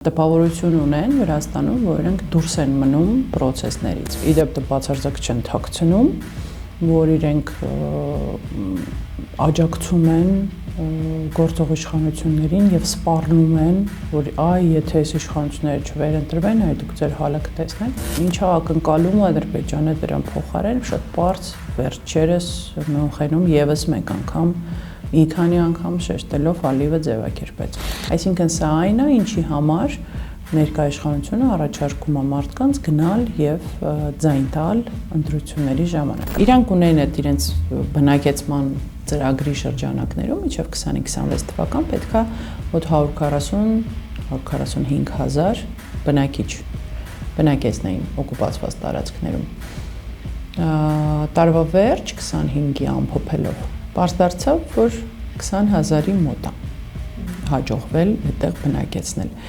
Տպավորություն ունեն Վրաստանում, որ իրենք դուրս են մնում process-ներից։ Իդեպ դա բացարձակ չեն թաքցնում, որ իրենք աջակցում են գործող իշխանություններին եւ սպառնում են, որ եթե այս իշխանությունները չվերընտրվեն, այ դուք ձեր հալը կտեսնեք։ Ինչա ակնկալում Ադրբեջանը դրան փոխարեն շատ բարձ վերջերս Մյունխենում եւս մեկ անգամ մի քանի անգամ շեշտելով Ալիևը ձևակերպեց։ Այսինքն սա այն է, ինչի համար ներկայ իշխանությունը առաջարկում է մարդկանց գնալ եւ ձայն տալ ընտրությունների ժամանակ։ Իրանք ունեն այդ իրենց բնակեցման ծրագրի շրջանակներում մինչև 2025 թվական պետքա մոտ 140-145 հազար բնակիչ բնակեցնեին օկուպացված տարածքներում։ Տարվա վերջ 25-ի ամփոփելով Պարզ դարձավ, որ 20 հազարի մոտ է հաջողվել այդտեղ բնակեցնել։